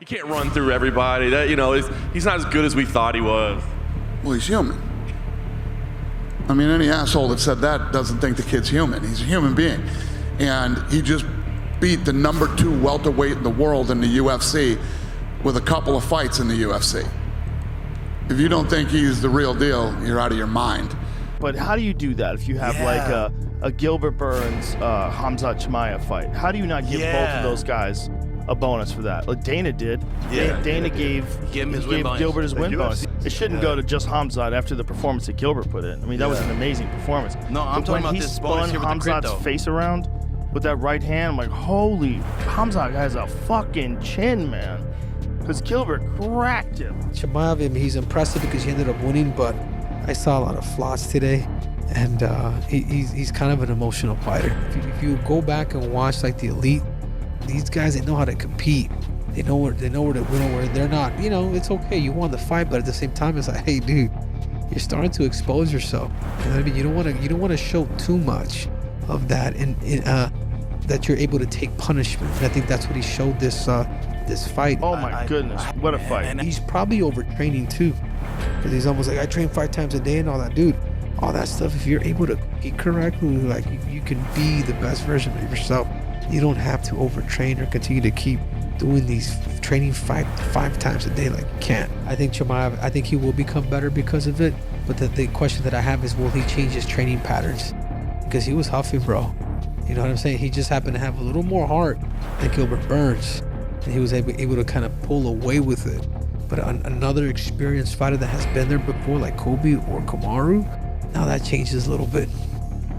can't run through everybody. That, you know, he's not as good as we thought he was. Well, he's human. I mean, any asshole that said that doesn't think the kid's human. He's a human being. And he just beat the #2 welterweight in the world in the UFC with a couple of fights in the UFC. If you don't think he's the real deal, you're out of your mind. But how do you do that if you have like a Gilbert Burns, Khamzat Chimaev fight? How do you not give both of those guys a bonus for that? Like Dana did. Dana gave Gilbert his win bonus. It shouldn't go to just Khamzat after the performance that Gilbert put in. I mean, that was an amazing performance. No, I'm talking about this bonus here with the crypto. Khamzat's face around with that right hand, I'm like, holy, Khamzat has a fucking chin, man. Because Gilbert cracked him. Chimaev, I mean, he's impressive because he ended up winning, but I saw a lot of flaws today, and he's kind of an emotional fighter. If you go back and watch like the elite, these guys, they know how to compete. They know where to win, where they're not. You know, it's okay, you won the fight, but at the same time, it's like, hey, dude, you're starting to expose yourself. You know what I mean? You don't want to show too much of that, that you're able to take punishment. And I think that's what he showed this fight. Oh my goodness, what a fight! And he's probably overtraining too, because he's almost like, I train 5 times a day and all that, dude. All that stuff. If you're able to eat correctly, like you can be the best version of yourself. You don't have to overtrain or continue to keep doing these training five times a day like you can't. I think Chimaev, I think he will become better because of it. But the question that I have is, will he change his training patterns? Because he was huffy, bro. You know what I'm saying? He just happened to have a little more heart than Gilbert Burns. And he was able to kind of pull away with it. But another experienced fighter that has been there before, like Kobe or Kamaru, now that changes a little bit.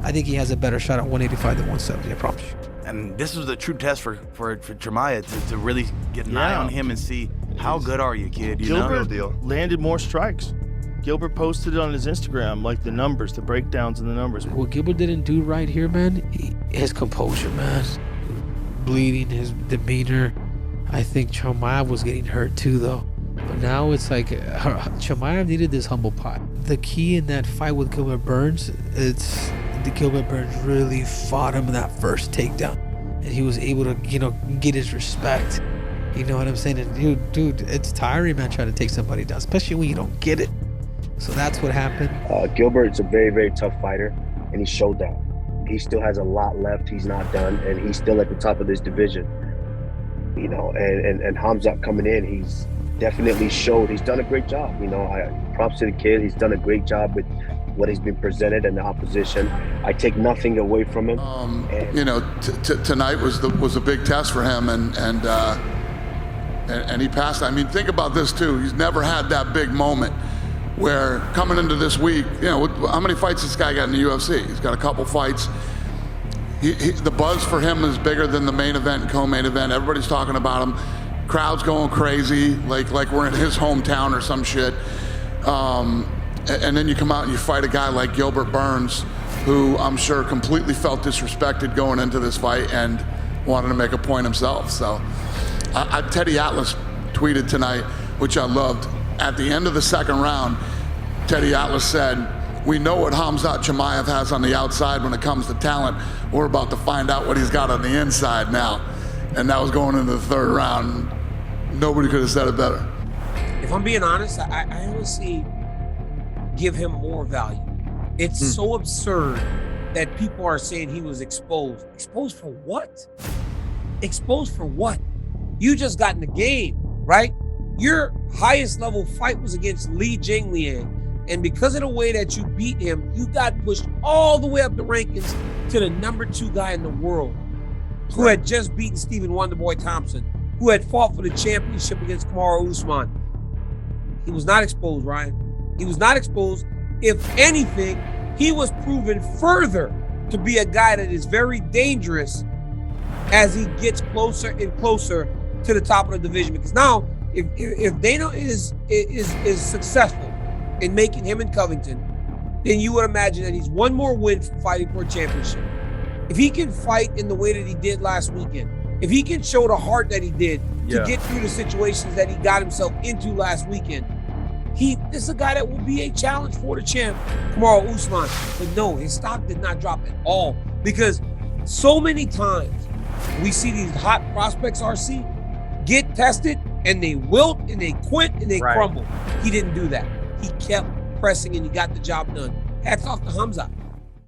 I think he has a better shot at 185 than 170, I promise you. And this was a true test for Chimaev to really get an eye on him and see how good are you, kid. Gilbert landed more strikes. Gilbert posted it on his Instagram, like the numbers, the breakdowns and the numbers. What Gilbert didn't do right here, man, his composure, man. Bleeding, his demeanor. I think Chimaev was getting hurt too, though. But now it's like Chimaev needed this humble pie. The key in that fight with Gilbert Burns, it's the Gilbert Burns really fought him in that first takedown, and he was able to, get his respect. You know what I'm saying? And dude, it's tiring, man, trying to take somebody down, especially when you don't get it. So that's what happened. Gilbert's a very, very tough fighter, and he showed that. He still has a lot left. He's not done, and he's still at the top of this division. And Khamzat coming in, he's definitely showed he's done a great job. Props to the kid. He's done a great job with what he's been presented in the opposition. I take nothing away from him. Tonight was a big test for him, and he passed. I mean, think about this too. He's never had that big moment where coming into this week, how many fights this guy got in the UFC? He's got a couple fights. The buzz for him is bigger than the main event and co-main event. Everybody's talking about him. Crowd's going crazy, like we're in his hometown or some shit. And then you come out and you fight a guy like Gilbert Burns, who I'm sure completely felt disrespected going into this fight and wanted to make a point himself. So Teddy Atlas tweeted tonight, which I loved. At the end of the second round, Teddy Atlas said, "We know what Khamzat Chimaev has on the outside when it comes to talent. We're about to find out what he's got on the inside now." And that was going into the third round. Nobody could have said it better. If I'm being honest, I honestly give him more value. It's so absurd that people are saying he was exposed. Exposed for what? Exposed for what? You just got in the game, right? Your highest level fight was against Li Jingliang. And because of the way that you beat him, you got pushed all the way up the rankings to the #2 guy in the world, who had just beaten Stephen Wonderboy Thompson, who had fought for the championship against Kamaru Usman. He was not exposed, Ryan. He was not exposed. If anything, he was proven further to be a guy that is very dangerous as he gets closer and closer to the top of the division. Because now, if Dana is successful in making him in Covington, then you would imagine that he's one more win from fighting for a championship. If he can fight in the way that he did last weekend, if he can show the heart that he did to get through the situations that he got himself into last weekend, this is a guy that will be a challenge for the champ, Kamaru Usman. But no, his stock did not drop at all, because so many times we see these hot prospects, RC, get tested and they wilt and they quit and they crumble. He didn't do that. He kept pressing and he got the job done. Hats off to Khamzat.